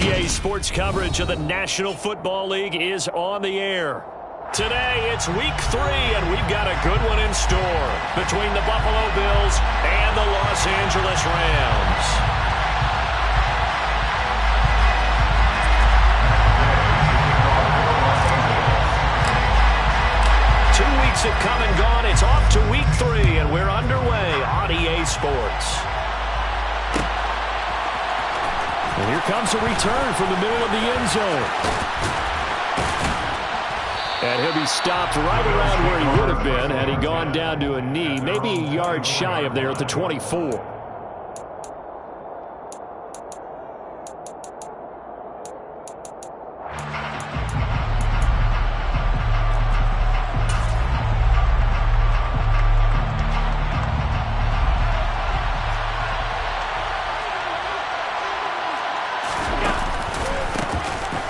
EA Sports coverage of the National Football League is on the air. Today, it's Week 3, and we've got a good one in store between the Buffalo Bills and the Los Angeles Rams. Have come and gone. It's off to Week 3, and we're underway on EA Sports. And here comes a return from the middle of the end zone. And he'll be stopped right around where he would have been had he gone down to a knee, maybe a yard shy of there at the 24.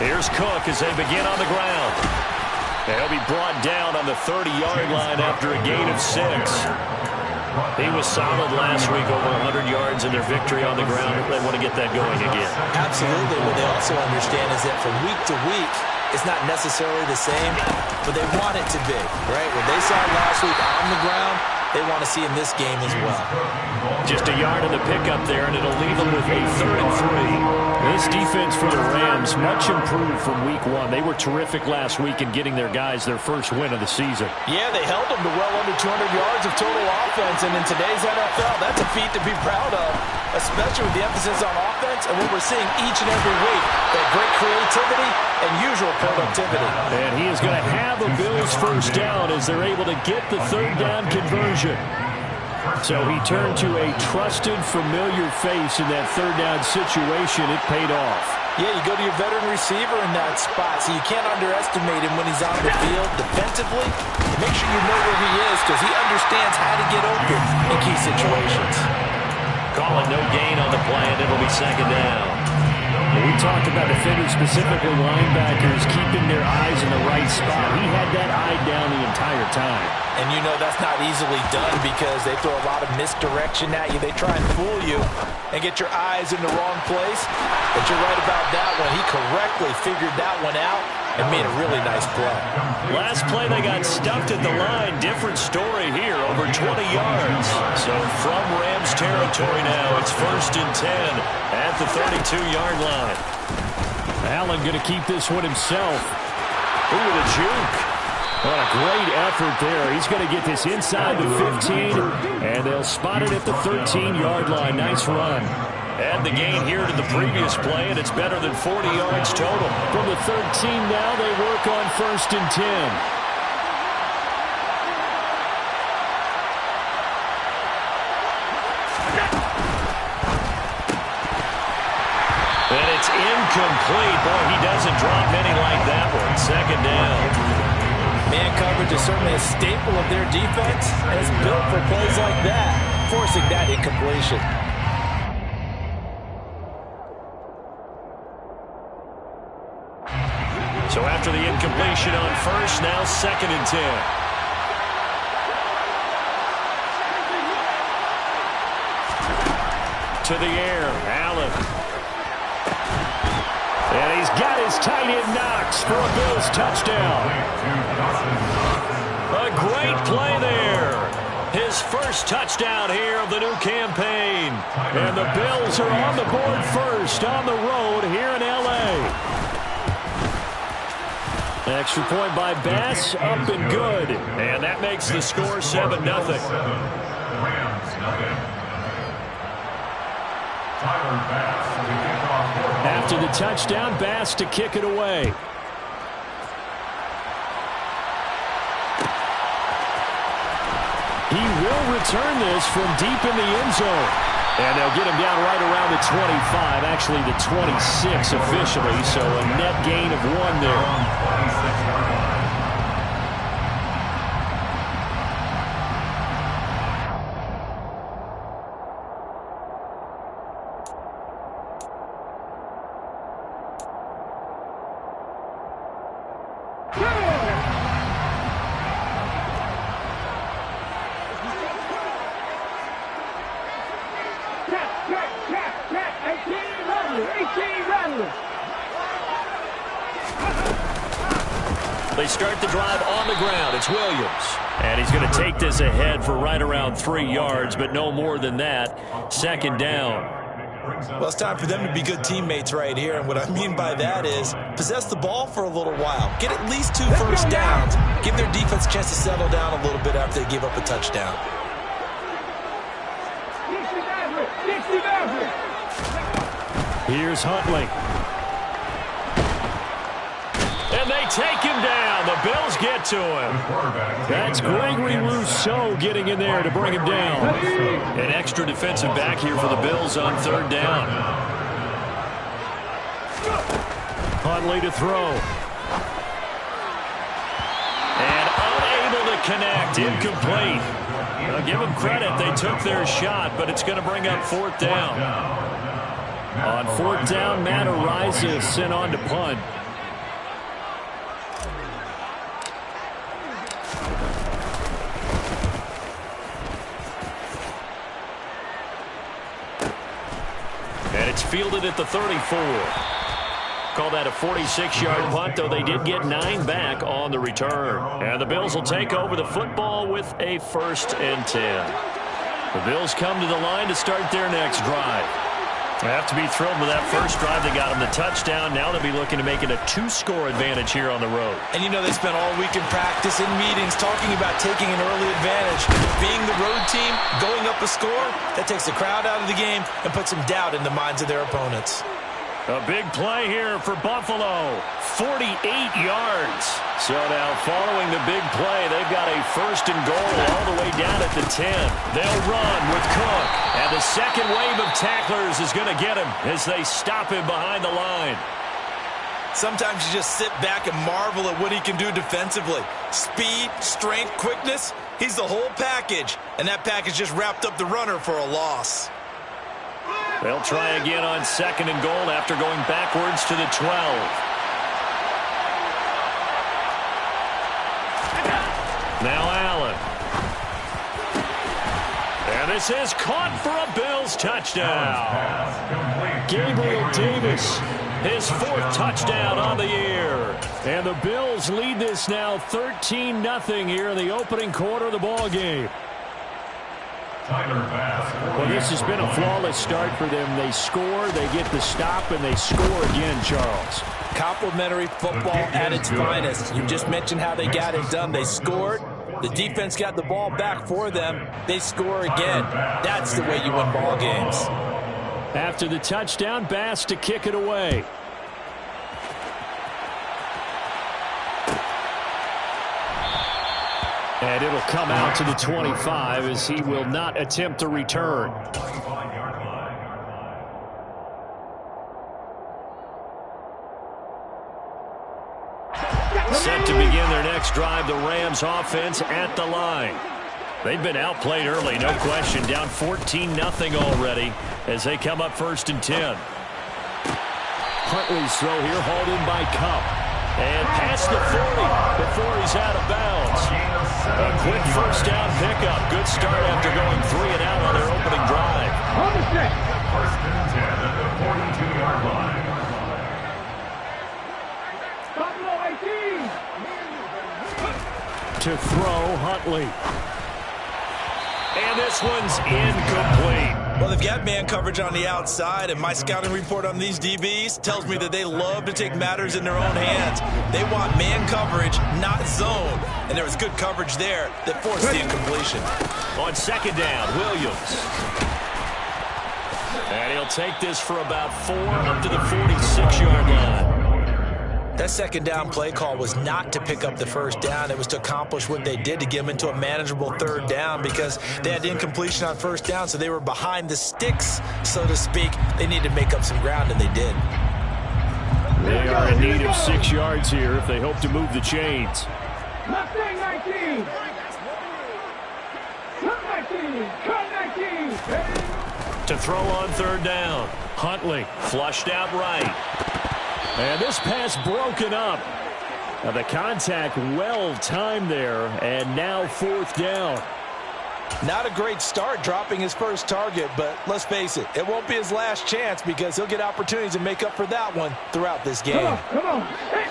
Here's Cook as they begin on the ground. And he'll be brought down on the 30-yard line after a gain of 6. He was solid last week, over 100 yards in their victory on the ground. They want to get that going again. Absolutely. What they also understand is that from week to week, it's not necessarily the same, but they want it to be, right? What they saw last week on the ground, they want to see in this game as well. Just a yard in the pickup there, and it'll leave them with a 3rd and 3. This defense for the Rams, much improved from Week 1. They were terrific last week in getting their guys their first win of the season. Yeah, they held them to well under 200 yards of total offense, and in today's NFL, that's a feat to be proud of, especially with the emphasis on offense and what we're seeing each and every week, that great creativity and usual productivity. And he is going to have a Bills first down as they're able to get the 3rd down conversion. So he turned to a trusted, familiar face in that 3rd down situation. It paid off. Yeah, you go to your veteran receiver in that spot, so you can't underestimate him when he's on the field defensively. Make sure you know where he is because he understands how to get open in key situations. Calling no gain on the play, and it'll be 2nd down. We talked about defenders, specifically linebackers, keeping their eyes in the right spot. He had that eye down the entire time. And you know that's not easily done because they throw a lot of misdirection at you. They try and fool you and get your eyes in the wrong place. But you're right about that one. He correctly figured that one out and made a really nice play. Last play, they got stuffed at the line. Different story here, over 20 yards. So from Rams territory now, it's 1st and 10 at the 32-yard line. Allen going to keep this one himself. Ooh, with a juke. What a great effort there. He's going to get this inside the 15, and they'll spot it at the 13-yard line. Nice run. Add the gain here to the previous play, and it's better than 40 yards total. From the 13 now, they work on 1st and 10. And it's incomplete. Boy, he doesn't drop many like that one. 2nd down. Man coverage is certainly a staple of their defense, and it's built for plays like that, forcing that incompletion. So after the incompletion on 1st, now 2nd and 10. To the air, Allen. And he's got his tight end Knox for a Bills touchdown. A great play there. His first touchdown here of the new campaign. And the Bills are on the board first on the road here in L.A. Extra point by Bass, up and good. And that makes the score 7-0. After the touchdown, Bass to kick it away. He will return this from deep in the end zone. And they'll get him down right around the 25, actually the 26 officially, so a net gain of 1 there. They start the drive on the ground. It's Williams. And he's going to take this ahead for right around 3 yards, but no more than that. Second down. Well, it's time for them to be good teammates right here. And what I mean by that is possess the ball for a little while. Get at least 2 first downs. Give their defense a chance to settle down a little bit after they give up a touchdown. Here's Huntley. And they take him down. The Bills get to him. That's Gregory Rousseau getting in there to bring him down. An extra defensive back here for the Bills on third down. Huntley to throw. And unable to connect. Incomplete. Now give them credit. They took their shot, but it's going to bring up fourth down. On fourth down, Matt Ariza is sent on to punt. And it's fielded at the 34. Call that a 46-yard punt, though they did get 9 back on the return. And the Bills will take over the football with a 1st and 10. The Bills come to the line to start their next drive. They have to be thrilled with that first drive. They got them the touchdown. Now they'll be looking to make it a 2-score advantage here on the road. And you know they spent all week in practice and meetings talking about taking an early advantage. Being the road team, going up a score, that takes the crowd out of the game and puts some doubt in the minds of their opponents. A big play here for Buffalo. 48 yards. So now following the big play, they've got a 1st and goal all the way down at the 10. They'll run with Cook. And the second wave of tacklers is going to get him as they stop him behind the line. Sometimes you just sit back and marvel at what he can do defensively. Speed, strength, quickness. He's the whole package. And that package just wrapped up the runner for a loss. They'll try again on 2nd and goal after going backwards to the 12. Now Allen. And this is caught for a Bills touchdown. Gabriel Davis, his 4th touchdown on the year. And the Bills lead this now 13-0 here in the opening quarter of the ball game. Well, this has been a flawless start for them. They score, they get the stop, and they score again, Charles. Complimentary football at its finest. You just mentioned how they got it done. They scored. The defense got the ball back for them. They score again. That's the way you win ball games. After the touchdown, Bass to kick it away. And it'll come out to the 25 as he will not attempt to return. Set to begin their next drive, the Rams offense at the line. They've been outplayed early, no question. Down 14-0 already as they come up 1st and 10. Huntley's throw here hauled in by Cup. And past the 40 before he's out of bounds. A quick 1st down pickup. Good start after going 3 and out on their opening drive. 1st and 10 at the 42-yard line. To throw, Huntley. And this one's incomplete. Well, they've got man coverage on the outside, and my scouting report on these DBs tells me that they love to take matters in their own hands. They want man coverage, not zone. And there was good coverage there that forced the incompletion. On 2nd down, Williams. And he'll take this for about 4 up to the 46-yard line. That 2nd down play call was not to pick up the 1st down. It was to accomplish what they did to get them into a manageable 3rd down because they had incompletion on 1st down, so they were behind the sticks, so to speak. They needed to make up some ground, and they did. They are in need of 6 yards here if they hope to move the chains. Mustang 19. Cut 19. Cut 19. To throw on 3rd down. Huntley flushed out right. And this pass broken up. Now the contact well timed there, and now 4th down. Not a great start dropping his first target, but let's face it, it won't be his last chance because he'll get opportunities to make up for that one throughout this game. Come on. Hey.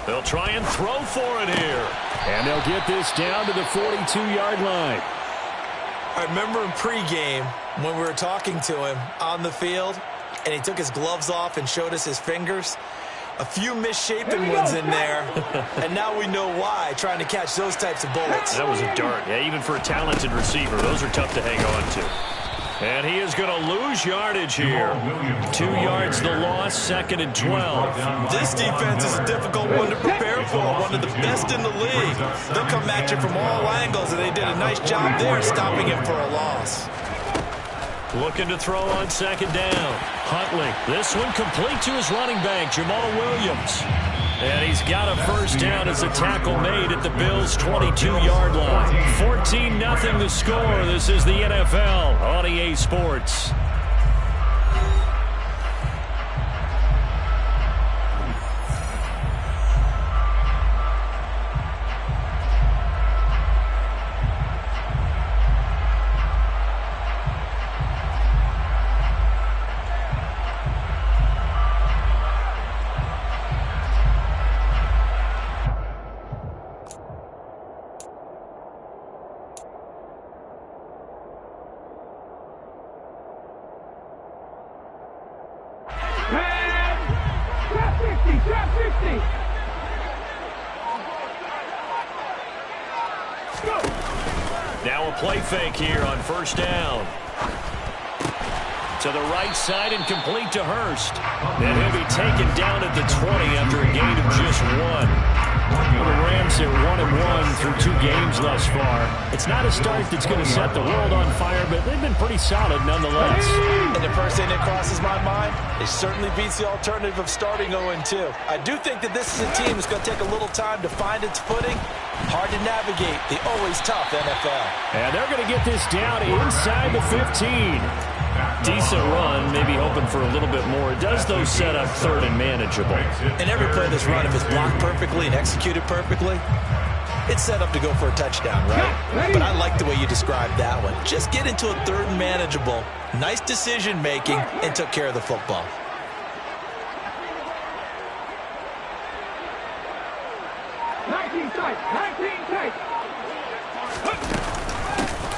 They'll try and throw for it here. And they'll get this down to the 42-yard line. I remember in pregame when we were talking to him on the field, and he took his gloves off and showed us his fingers. A few misshapen ones in there, and now we know why, trying to catch those types of bullets. That was a dart. Yeah, even for a talented receiver, those are tough to hang on to. And he is going to lose yardage here. 2 yards the loss, 2nd and 12. This defense is a difficult one to prepare for, one of the best in the league. They'll come at you from all angles, and they did a nice job there stopping him for a loss. Looking to throw on 2nd down. Huntley, this one complete to his running back, Jamal Williams. And he's got a first down as a tackle made at the Bills' 22-yard line. 14-0 the score. This is the NFL on EA Sports. Now a play fake here on first down. To the right side and complete to Hurst. And he'll be taken down at the 20 after a gain of just 1. Well, the Rams are 1-1 through 2 games thus far. It's not a start that's going to set the world on fire, but they've been pretty solid nonetheless. And the first thing that crosses my mind, it certainly beats the alternative of starting 0-2. I do think that this is a team that's going to take a little time to find its footing. Hard to navigate the always tough NFL. And they're going to get this down inside the 15. Decent run, maybe hoping for a little bit more. It does, though, set up 3rd and manageable. And every play of this run, if it's blocked perfectly and executed perfectly, it's set up to go for a touchdown, right? But I like the way you described that one. Just get into a 3rd and manageable, nice decision-making, and took care of the football.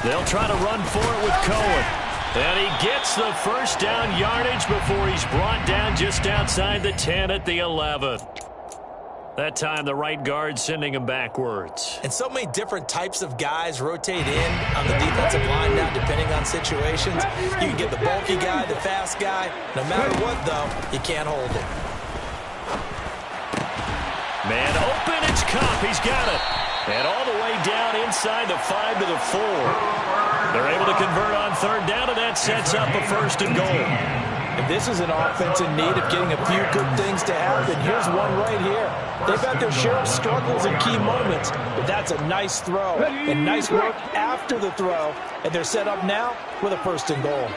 They'll try to run for it with Cohen. And he gets the first down yardage before he's brought down just outside the 10 at the 11. That time the right guard sending him backwards. And so many different types of guys rotate in on the defensive line now depending on situations. You can get the bulky guy, the fast guy. No matter what, though, you can't hold him. Man open, it's Cup. He's got it. And all the way down inside the 5 to the 4. They're able to convert on 3rd down, and that sets up a 1st and goal. And this is an offense in need of getting a few good things to happen. Here's one right here. They've had their share of struggles in key moments, but that's a nice throw and nice work after the throw. And they're set up now with a 1st and goal.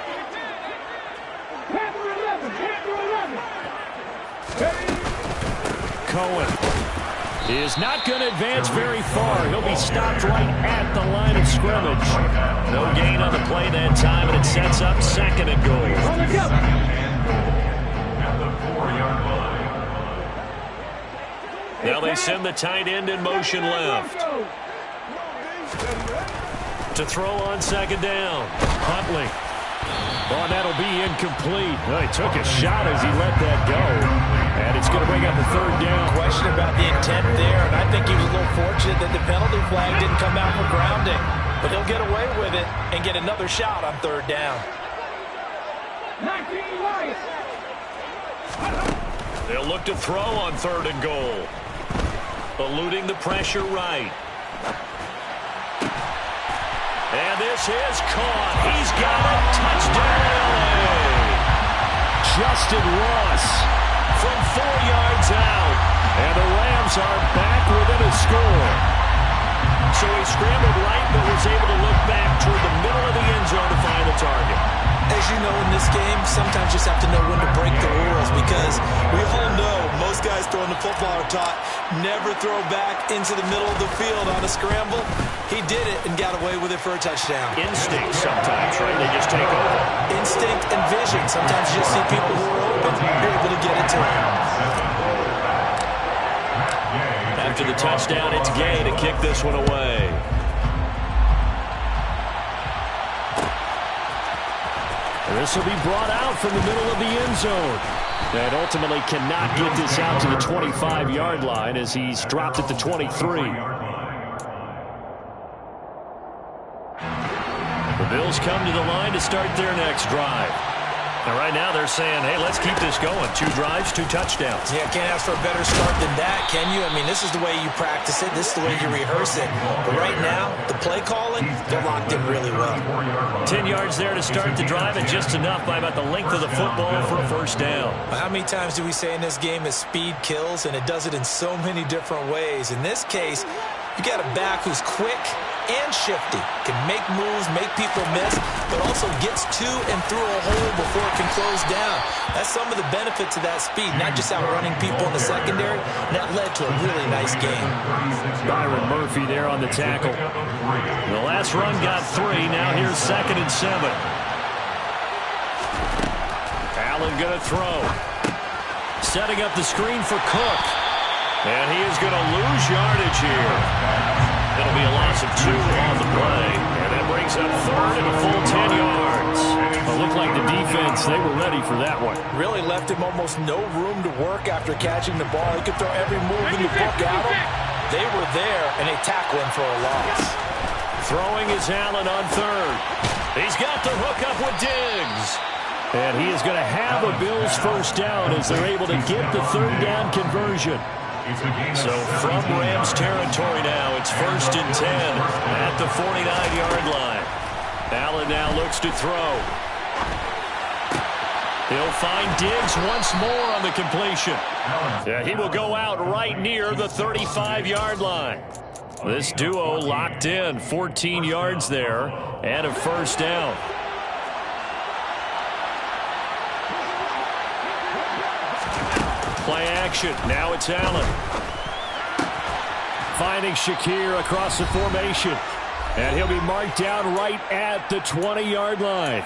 Cohen is not going to advance very far. He'll be stopped right at the line of scrimmage. No gain on the play that time, and it sets up 2nd and goal. Now they send the tight end in motion left. To throw on 2nd down. Huntley. Oh, that'll be incomplete. Well, he took a shot as he let that go. And it's going to bring up a 3rd down. Question about the intent there, and I think he was a little fortunate that the penalty flag didn't come out for grounding. But he'll get away with it and get another shot on 3rd down. They'll look to throw on 3rd and goal. Eluding the pressure right. And this is caught. He's got it. Touchdown, LA. Justin Ross from 4 yards out. And the Rams are back within a score. So he scrambled right, but was able to look back toward the middle of the end zone to find the target. As you know, in this game, sometimes you just have to know when to break the rules, because we all know most guys throwing the football are taught never throw back into the middle of the field on a scramble. He did it and got away with it for a touchdown. Instinct sometimes, right? They just take over. Instinct and vision. Sometimes you just see people who are open you're able to get it to him. After the touchdown, it's Gay to kick this one away. This will be brought out from the middle of the end zone. And ultimately cannot get this out to the 25-yard line as he's dropped at the 23. The Bills come to the line to start their next drive. And right now they're saying, hey, let's keep this going. 2 drives, 2 touchdowns. Yeah, can't ask for a better start than that, can you? I mean, this is the way you practice it. This is the way you rehearse it. But right now, the play calling, they're locked in really well. 10 yards there to start the drive, and just enough by about the length of the football for a first down. How many times do we say in this game that speed kills, and it does it in so many different ways? In this case, you got a back who's quick and shifty, can make moves, make people miss, but also gets to and through a hole before it can close down. That's some of the benefits of that speed, not just outrunning people in the secondary. And that led to a really nice game. Byron Murphy there on the tackle. The last run got 3. Now here's 2nd and 7. Allen going to throw. Setting up the screen for Cook. And he is going to lose yardage here. It'll be a loss of 2 on the play. And that brings up 3rd and a full 10 yards. It looked like the defense, they were ready for that one. Really left him almost no room to work after catching the ball. He could throw every move in the book at him. They were there, and they tackle him for a loss. Throwing is Allen on 3rd. He's got the hook up with Diggs. And he is going to have a Bills first down as they're able to get the 3rd down conversion. So from Rams territory now, it's 1st and 10 at the 49-yard line. Allen now looks to throw. He'll find Diggs once more on the completion. Yeah, he will go out right near the 35-yard line. This duo locked in, 14 yards there and a first down. Play action. Now it's Allen. Finding Shakir across the formation. And he'll be marked down right at the 20-yard line.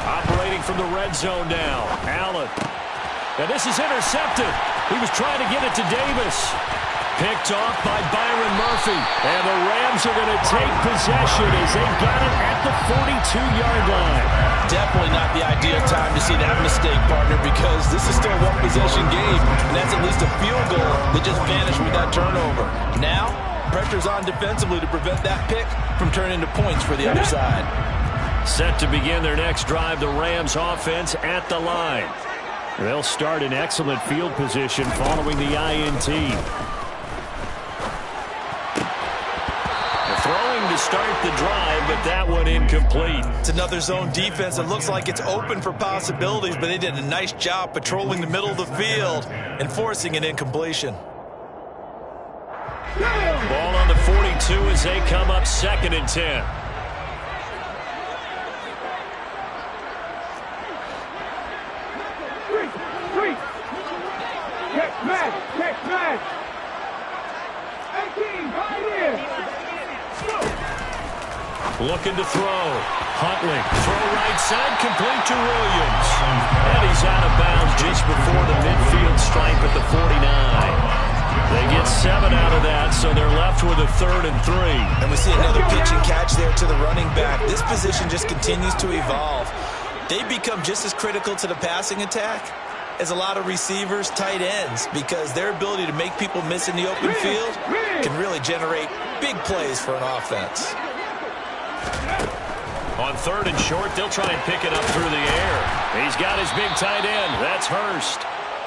Operating from the red zone now. Allen. And this is intercepted. He was trying to get it to Davis. Picked off by Byron Murphy. And the Rams are going to take possession as they've got it at the 42-yard line. Definitely not the ideal time to see that mistake, partner, because this is still a one-possession game, and that's at least a field goal that just vanished with that turnover. Now, pressure's on defensively to prevent that pick from turning into points for the other side. Set to begin their next drive, the Rams offense at the line. They'll start in excellent field position following the INT. Throwing to start the drive, but that one incomplete. It's another zone defense that looks like it's open for possibilities, but they did a nice job patrolling the middle of the field and forcing an incompletion. Ball on the 42 as they come up 2nd and 10. Looking to throw. Huntley. Throw right side, complete to Williams. And he's out of bounds just before the midfield stripe at the 49. They get 7 out of that, so they're left with a 3rd and 3. And we see another pitch and catch there to the running back. This position just continues to evolve. They become just as critical to the passing attack as a lot of receivers, tight ends, because their ability to make people miss in the open field can really generate big plays for an offense. On 3rd and short, they'll try and pick it up through the air. He's got his big tight end. That's Hurst.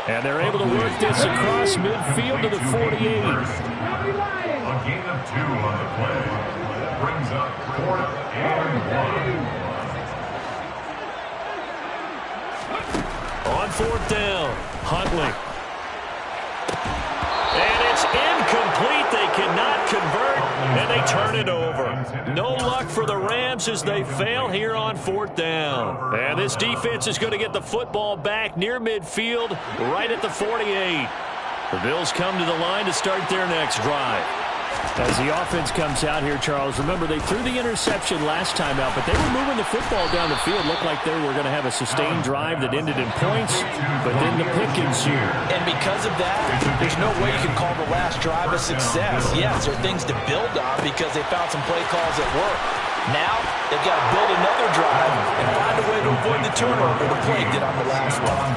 And they're able to work this across midfield to the 48. A gain of 2 on the play. Brings up 4th and 1. On 4th down, Huntley. And it's incomplete. They cannot convert. and they turn it over. No luck for the Rams as they fail here on 4th down. And this defense is going to get the football back near midfield, right at the 48. The Bills come to the line to start their next drive. As the offense comes out here, Charles, remember they threw the interception last time out, but they were moving the football down the field. Looked like they were going to have a sustained drive that ended in points, but then the pick ensued. And because of that, there's no way you can call the last drive a success. Yes, there are things to build on because they found some play calls that work. Now, they've got to build another drive and find a way to avoid the turnover the play did on the last one.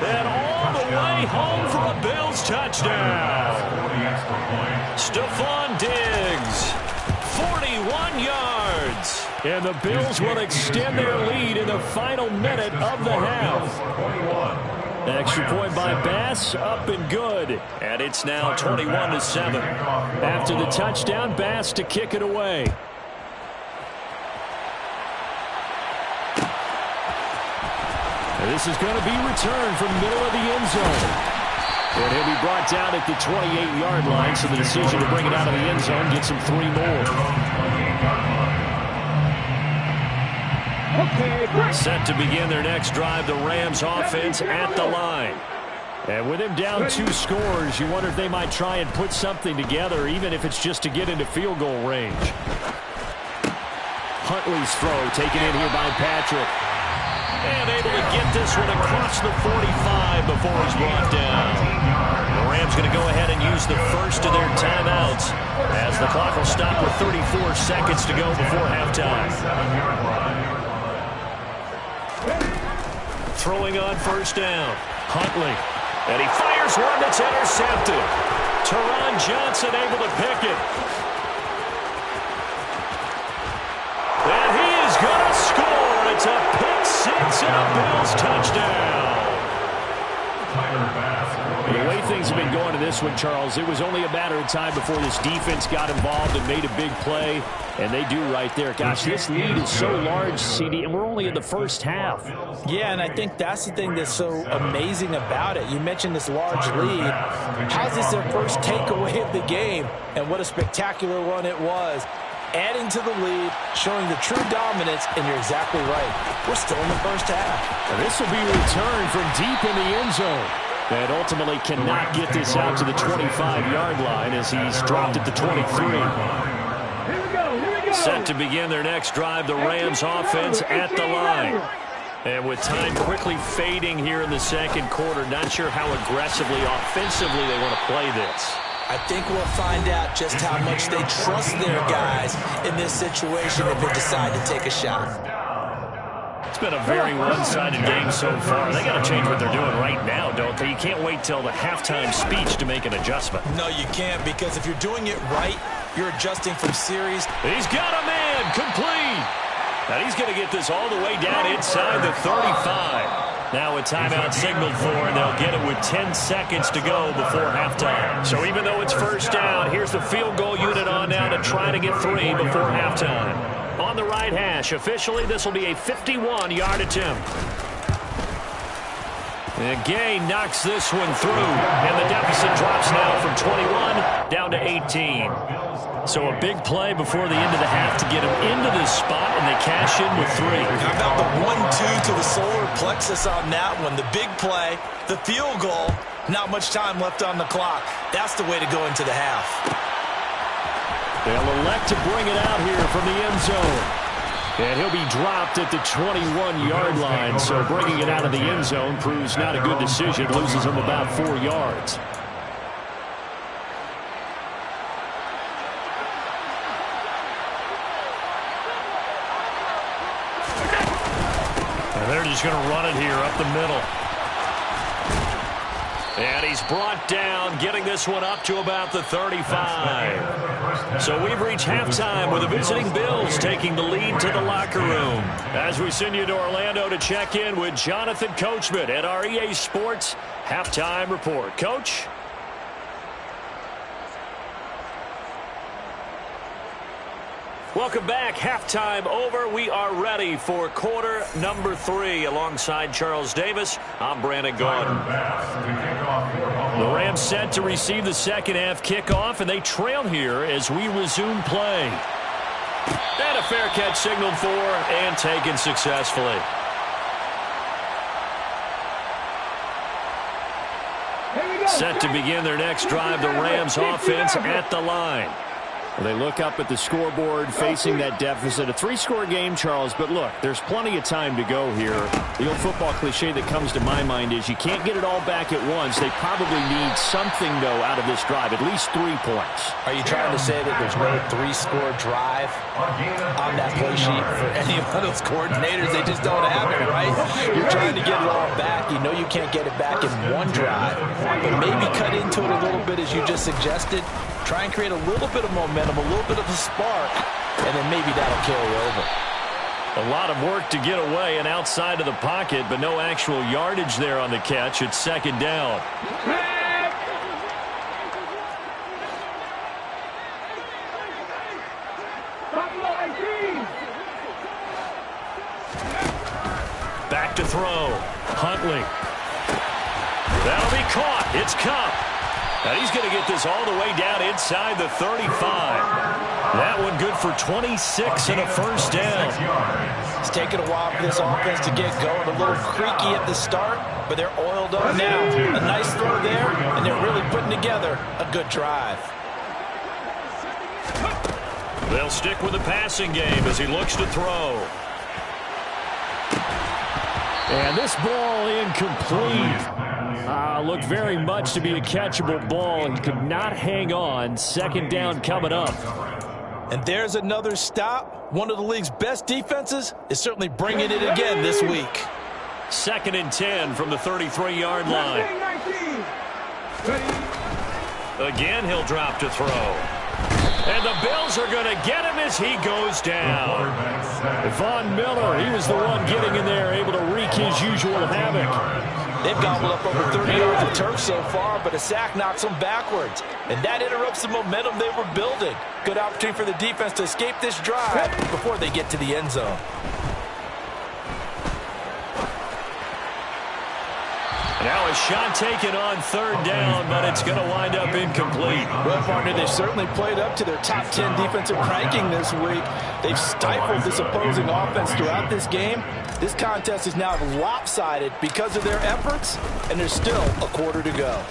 And all the way home for a Bills touchdown. Stephon Diggs, 41 yards. And the Bills will extend their lead in the final minute of the half. Extra point by Bass, up and good. And it's now 21-7. After the touchdown, Bass to kick it away. And this is going to be returned from the middle of the end zone. And he'll be brought down at the 28-yard line, so the decision to bring it out of the end zone gets him 3 more. Set to begin their next drive, the Rams offense at the line. And with him down 2 scores, you wonder if they might try and put something together, even if it's just to get into field goal range. Huntley's throw taken in here by Patrick. And able to get this one across the 45 before he's brought down. The Rams going to go ahead and use the first of their timeouts as the clock will stop with 34 seconds to go before halftime. Throwing on first down. Huntley. And he fires one that's intercepted. Teron Johnson able to pick it. And he is going to score. It's a pick six and a Bills touchdown. The way things have been going to this one, Charles, it was only a matter of time before this defense got involved and made a big play, and they do right there. Gosh, this lead is so large, CD, and we're only in the first half. Yeah, and I think that's the thing that's so amazing about it. You mentioned this large lead. How's this their first takeaway of the game? And what a spectacular one it was. Adding to the lead, showing the true dominance, and you're exactly right. We're still in the first half. And this will be returned from deep in the end zone. And ultimately cannot get this out to the 25-yard line as he's dropped at the 23. Set to begin their next drive, the Rams offense at the line. And with time quickly fading here in the second quarter, not sure how aggressively, offensively they want to play this. I think we'll find out just how much they trust their guys in this situation if they decide to take a shot. It's been a very one-sided game so far. They got to change what they're doing right now, don't they? You can't wait till the halftime speech to make an adjustment. No, you can't, because if you're doing it right, you're adjusting from series. He's got a man complete. And he's going to get this all the way down inside the 35. Now a timeout signaled for, and they'll get it with 10 seconds to go before halftime. So even though it's first down, here's the field goal unit on now to try to get 3 before halftime. On the right hash, officially this will be a 51-yard attempt. And Gay knocks this one through, and the deficit drops now from 21 down to 18. So a big play before the end of the half to get them into this spot, and they cash in with 3. How about the 1-2 to the solar plexus on that one? The big play, the field goal, not much time left on the clock. That's the way to go into the half. They'll elect to bring it out here from the end zone. And he'll be dropped at the 21-yard line, so bringing it out of the end zone proves not a good decision, loses him about 4 yards. And they're just going to run it here up the middle. And he's brought down, getting this one up to about the 35. So we've reached halftime with the visiting Bills taking the lead to the locker room. As we send you to Orlando to check in with Jonathan Coachman at our EA Sports Halftime Report. Coach? Welcome back. Halftime over. We are ready for quarter number 3. Alongside Charles Davis, I'm Brandon Gaudin. The Rams set to receive the second half kickoff, and they trail here as we resume play. And a fair catch signaled for and taken successfully. Set to begin their next drive, the Rams offense at the line. Well, they look up at the scoreboard facing that deficit. A 3-score game, Charles, but look, there's plenty of time to go here. The old football cliche that comes to my mind is you can't get it all back at once. They probably need something, though, out of this drive, at least 3 points. Are you trying to say that there's no 3-score drive on that play sheet for any of those coordinators? They just don't have it, right? You're trying to get it all back. You know you can't get it back in one drive, but maybe cut into it a little bit as you just suggested. Try and create a little bit of momentum, a little bit of a spark, and then maybe that'll carry over. A lot of work to get away and outside of the pocket, but no actual yardage there on the catch. It's second down. Back to throw. Huntley. That'll be caught. It's Cup. And he's going to get this all the way down inside the 35. That one good for 26 and a first down. It's taken a while for this offense to get going. A little creaky at the start, but they're oiled up now. A nice throw there, and they're really putting together a good drive. They'll stick with the passing game as he looks to throw. And this ball incomplete. Looked very much to be a catchable ball and could not hang on. Second down coming up. And there's another stop. One of the league's best defenses is certainly bringing it again this week. Second and 10 from the 33-yard line. Again, he'll drop to throw. And the Bills are going to get him as he goes down. Von Miller, he was the one getting in there, able to wreak his usual havoc. They've gobbled up over 30 yards of turf so far, but a sack knocks them backwards. And that interrupts the momentum they were building. Good opportunity for the defense to escape this drive before they get to the end zone. Now a shot taken on third down, but it's going to wind up incomplete. Well, partner, they've certainly played up to their top 10 defensive ranking this week. They've stifled this opposing offense throughout this game. This contest is now lopsided because of their efforts, and there's still a quarter to go.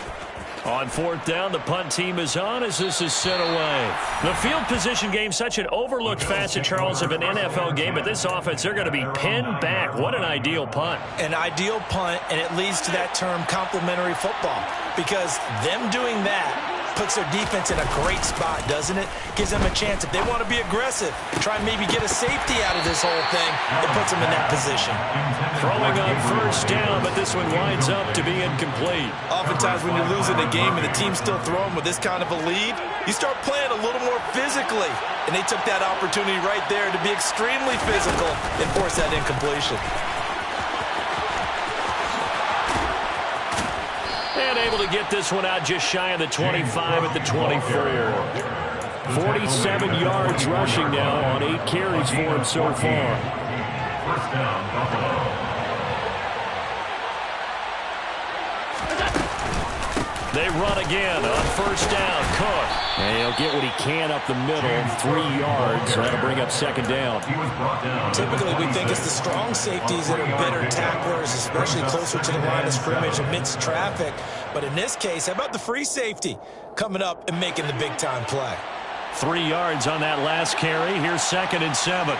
On fourth down, the punt team is on as this is sent away. The field position game, such an overlooked facet, Charles, of an NFL game, but this offense, they're going to be pinned back. What an ideal punt. An ideal punt, and it leads to that term complementary football, because them doing that puts their defense in a great spot, doesn't it? Gives them a chance, if they want to be aggressive, try and maybe get a safety out of this whole thing, it puts them in that position. Throwing on first down, but this one winds up to be incomplete. Oftentimes when you're losing a game and the team's still throwing with this kind of a lead, you start playing a little more physically. And they took that opportunity right there to be extremely physical and force that incompletion. And able to get this one out just shy of the 25 at the 24. 47 yards rushing now on 8 carries for him so far. First down, Buffalo. They run again on first down. Cook. And he'll get what he can up the middle, 3 yards. So that'll bring up second down. Typically, we think it's the strong safeties that are better tacklers, especially closer to the line of scrimmage amidst traffic. But in this case, how about the free safety coming up and making the big-time play? 3 yards on that last carry. Here's second and 7.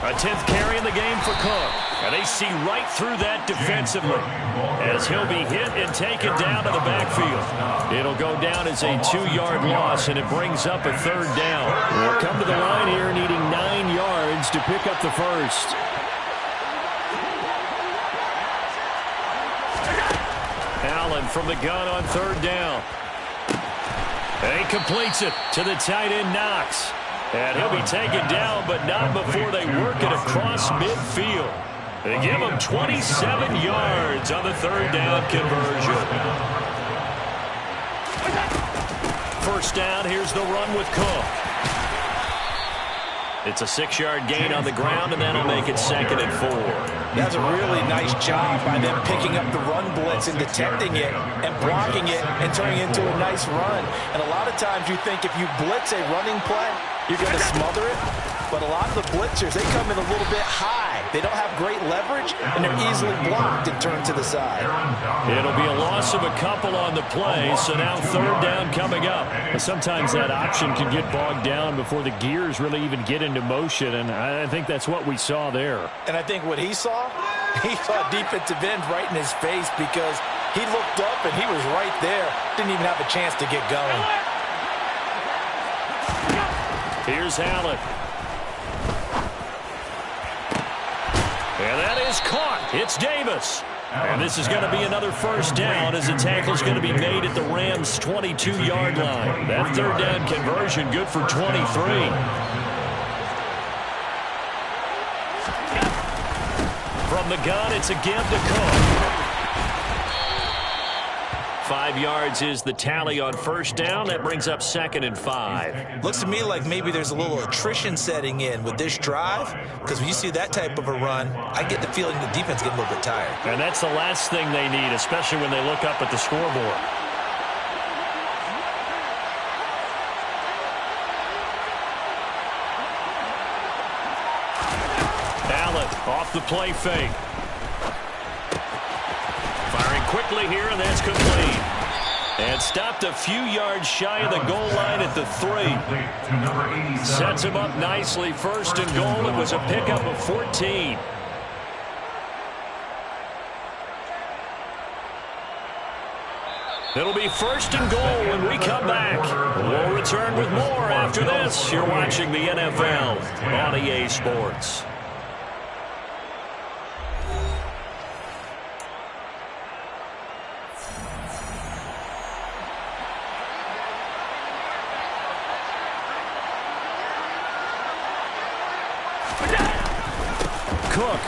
A 10th carry in the game for Cook. And they see right through that defensively as he'll be hit and taken down to the backfield. It'll go down as a 2-yard loss, and it brings up a third down. We'll come to the line here needing 9 yards to pick up the first. Allen from the gun on third down. And he completes it to the tight end, Knox. And he'll be taken down, but not before they work it across midfield. They give him 27 yards on the third down conversion. First down, here's the run with Cook. It's a 6-yard gain on the ground, and that'll make it 2nd and 4. That's a really nice job by them picking up the run blitz and detecting it and blocking it and turning it into a nice run. And a lot of times you think if you blitz a running play, you're going to smother it. But a lot of the blitzers, they come in a little bit high. They don't have great leverage, and they're easily blocked and turned to the side. It'll be a loss of a couple on the play, so now 3rd down coming up. Sometimes that option can get bogged down before the gears really even get into motion, and I think that's what we saw there. And I think what he saw defensive end right in his face because he looked up and he was right there. Didn't even have a chance to get going. Here's Allen. And that is caught. It's Davis. And this is going to be another 1st down as the tackle's going to be made at the Rams' 22-yard line. That 3rd down conversion good for 23. From the gun, it's again to Cook. 5 yards is the tally on 1st down. That brings up 2nd and 5. Looks to me like maybe there's a little attrition setting in with this drive, because when you see that type of a run, I get the feeling the defense getting a little bit tired. And that's the last thing they need, especially when they look up at the scoreboard. Allen off the play fake. Firing quickly here, and that's complete. And stopped a few yards shy of the goal line at the 3. Sets him up nicely. 1st and goal. It was a pickup of 14. It'll be 1st and goal when we come back. We'll return with more after this. You're watching the NFL on EA Sports. Cook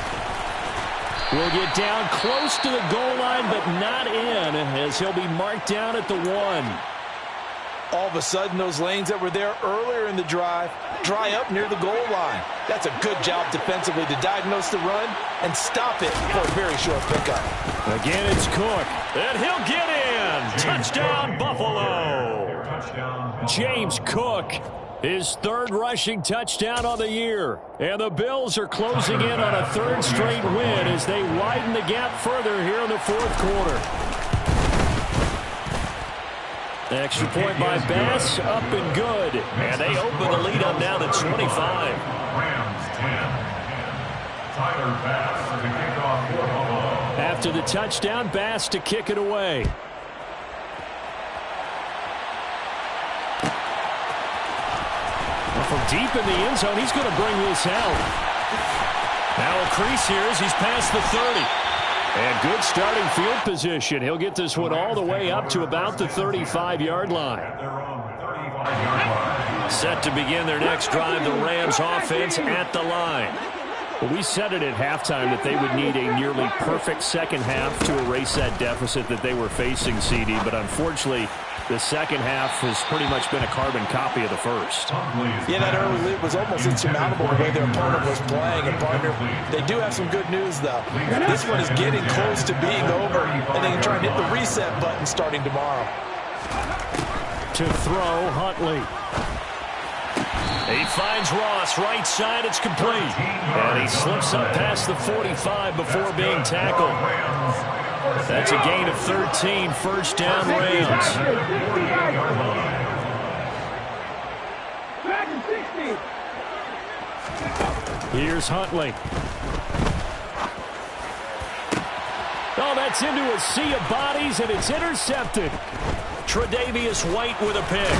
will get down close to the goal line, but not in, as he'll be marked down at the 1. All of a sudden, those lanes that were there earlier in the drive dry up near the goal line. That's a good job defensively to diagnose the run and stop it for a very short pickup. Again, it's Cook. And he'll get in. Touchdown, Buffalo. James Cook, his 3rd rushing touchdown on the year. And the Bills are closing in on a 3rd straight win as they widen the gap further here in the 4th quarter. Extra point by Bass, up and good. And they open the lead up now to 25. Rams 10. Tyler Bass to kick off for Buffalo. After the touchdown, Bass to kick it away. From deep in the end zone, he's going to bring this out. Now a crease here as he's past the 30. And good starting field position. He'll get this one all the way up to about the 35-yard line. Set to begin their next drive, the Rams offense at the line. Well, we said it at halftime that they would need a nearly perfect second half to erase that deficit that they were facing, CD. But unfortunately, the second half has pretty much been a carbon copy of the first. Yeah, that early lead was almost insurmountable the way their opponent was playing. And, partner, they do have some good news, though. This one is getting close to being over, and they can try and hit the reset button starting tomorrow. To throw, Huntley. He finds Ross, right side, it's complete. And he slips up past the 45 before being tackled. That's a gain of 13, 1st down Rams. Here's Huntley. Oh, that's into a sea of bodies, and it's intercepted. Tre'Davious White with a pick.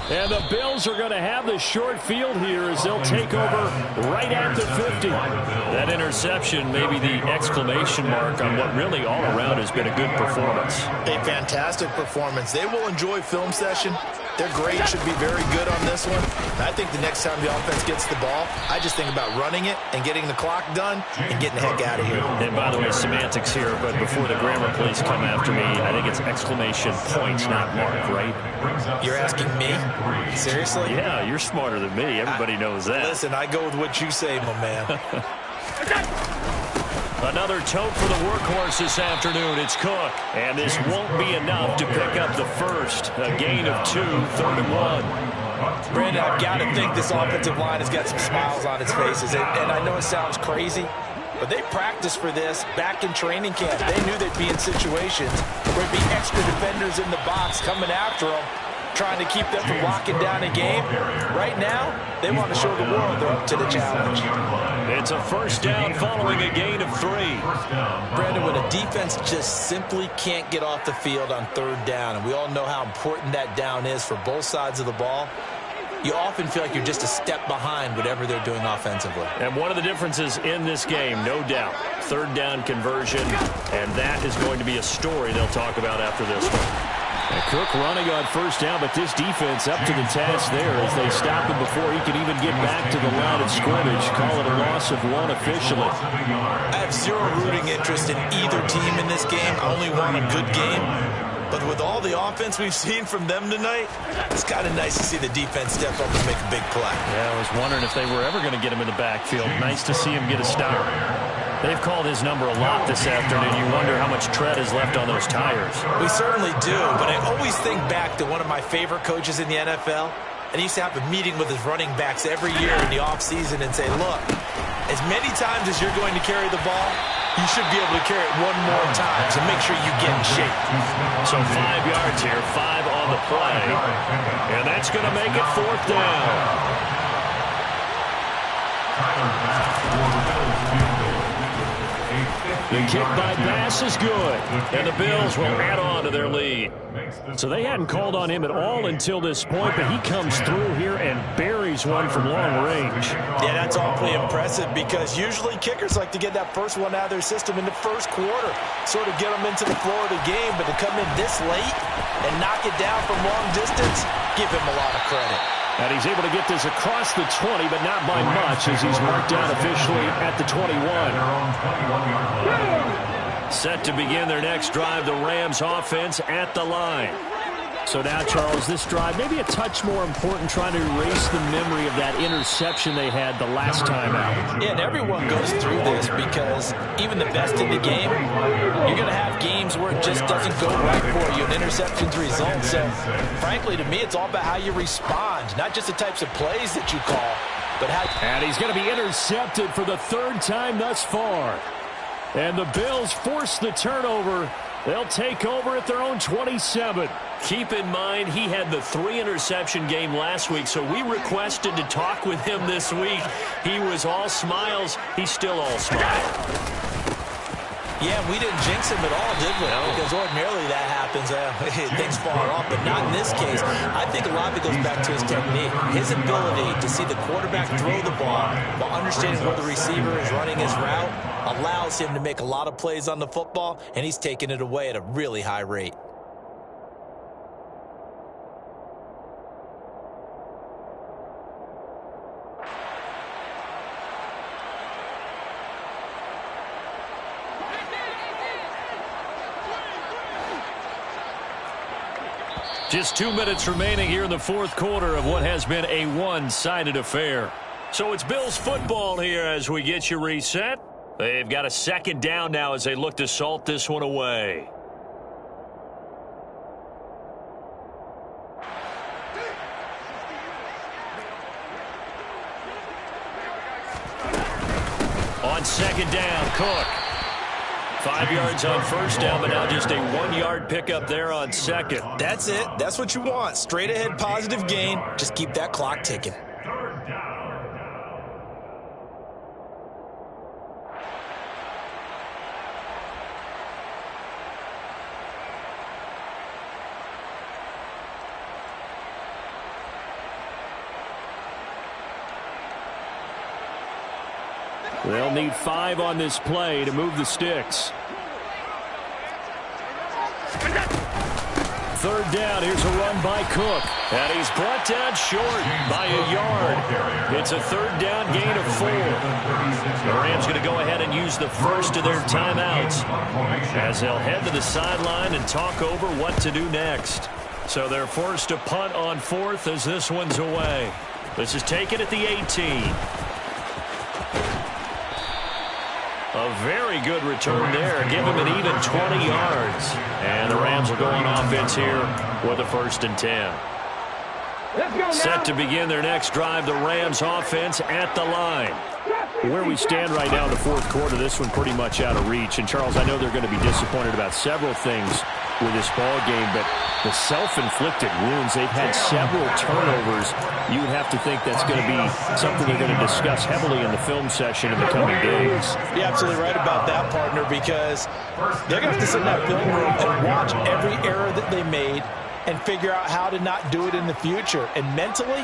And the Bills are going to have the short field here as they'll take over right at the 50. That interception may be the exclamation mark on what really all around has been a good performance. A fantastic performance. They will enjoy film session Their grade should be very good on this one. I think the next time the offense gets the ball, I just think about running it and getting the clock done and getting the heck out of here. And by the way, semantics here, but before the grammar police come after me, I think it's exclamation point, not mark, right? You're asking me? Seriously? Yeah, you're smarter than me. Everybody knows that. Listen, I go with what you say, my man. Another tote for the workhorse this afternoon. It's Cook. And this won't be enough to pick up the first. A gain of 2, 3rd and 1. Brandon, I've got to think this offensive line has got some smiles on its faces. And I know it sounds crazy, but they practiced for this back in training camp. They knew they'd be in situations where there'd be extra defenders in the box coming after them, trying to keep them from locking down a game. Right now, they want to show the world they're up to the challenge. It's a first down following a gain of 3. Brandon, when a defense just simply can't get off the field on 3rd down, and we all know how important that down is for both sides of the ball, you often feel like you're just a step behind whatever they're doing offensively. And one of the differences in this game, no doubt, 3rd down conversion, and that is going to be a story they'll talk about after this one. And Cook running on first down, but this defense up to the task there as they stop him before he can even get back to the line of scrimmage. Call it a loss of 1 officially. I have zero rooting interest in either team in this game. I only want a good game. But with all the offense we've seen from them tonight, it's kind of nice to see the defense step up and make a big play. Yeah, I was wondering if they were ever going to get him in the backfield. Nice to see him get a stop. They've called his number a lot this afternoon. You wonder how much tread is left on those tires. We certainly do, but I always think back to one of my favorite coaches in the NFL, and he used to have a meeting with his running backs every year in the offseason and say, look, as many times as you're going to carry the ball, you should be able to carry it one more time, so make sure you get in shape. So 5 yards here, 5 on the play, and that's going to make it 4th down. The kick by Bass is good, and the Bills will add on to their lead. So they hadn't called on him at all until this point, but he comes through here and buries one from long range. Yeah, that's awfully impressive because usually kickers like to get that first one out of their system in the first quarter, sort of get them into the flow of the game, but to come in this late and knock it down from long distance, give him a lot of credit. And he's able to get this across the 20, but not by much as he's marked down officially at the 21. Set to begin their next drive, the Rams offense at the line. So now, Charles, this drive maybe a touch more important, trying to erase the memory of that interception they had the last time out. Yeah, and everyone goes through this because even the best in the game, you're going to have games where it just doesn't go right for you, and interceptions result. So, frankly, to me, it's all about how you respond, not just the types of plays that you call, but how... And he's going to be intercepted for the 3rd time thus far. And the Bills force the turnover. They'll take over at their own 27. Keep in mind, he had the 3-interception game last week, so we requested to talk with him this week. He was all smiles. He's still all smiles. Yeah, we didn't jinx him at all, did we? No. Because ordinarily that happens. Things fall off, but not in this case. I think a lot of it goes back to his technique. His ability to see the quarterback throw the ball while understanding where the receiver is running his route allows him to make a lot of plays on the football, and he's taking it away at a really high rate. Just 2 minutes remaining here in the 4th quarter of what has been a one-sided affair. So it's Bills football here as we get you reset. They've got a 2nd down now as they look to salt this one away. On 2nd down, Cook. 5 yards on first down, but now just a 1-yard pickup there on 2nd. That's it. That's what you want. Straight ahead positive gain. Just keep that clock ticking. They'll need 5 on this play to move the sticks. 3rd down. Here's a run by Cook. And he's brought down short by a yard. It's a third down gain of 4. The Rams going to go ahead and use the first of their timeouts as they'll head to the sideline and talk over what to do next. So they're forced to punt on 4th as this one's away. This is taken at the 18. A very good return there. Give him an even 20 yards. And the Rams will go on offense here with a 1st and 10. Set to begin their next drive, the Rams offense at the line. Where we stand right now in the 4th quarter, this one pretty much out of reach. And, Charles, I know they're going to be disappointed about several things with this ball game, but the self-inflicted wounds, they've had several turnovers. You would have to think that's going to be something they're going to discuss heavily in the film session in the coming days. You're absolutely right about that, partner, because they're going to have to sit in that film room and watch every error that they made and figure out how to not do it in the future. And mentally,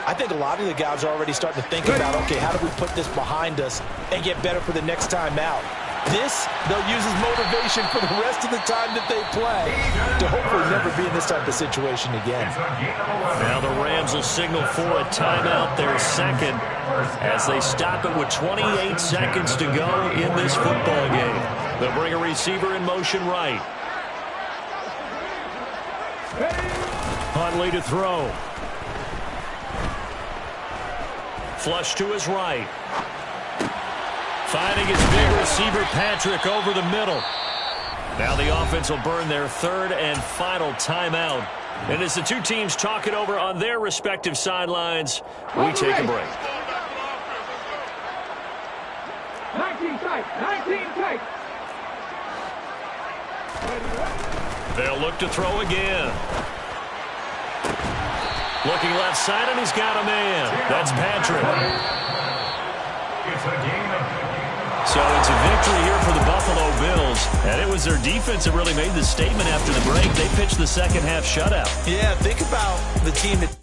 I think a lot of the guys are already starting to think about, okay, how do we put this behind us and get better for the next time out? This, they'll use as motivation for the rest of the time that they play to hopefully never be in this type of situation again. Now the Rams will signal for a timeout, their second, as they stop it with 28 seconds to go in this football game. They'll bring a receiver in motion right. Huntley to throw. Flush to his right. Finding his big receiver, Patrick, over the middle. Now the offense will burn their 3rd and final timeout. And as the two teams talk it over on their respective sidelines, we take a break. 19 tight. They'll look to throw again. Looking left side, and he's got a man. That's Patrick. It's a gain of 4. So it's a victory here for the Buffalo Bills. And it was their defense that really made the statement after the break. They pitched the second half shutout. Yeah, think about the team that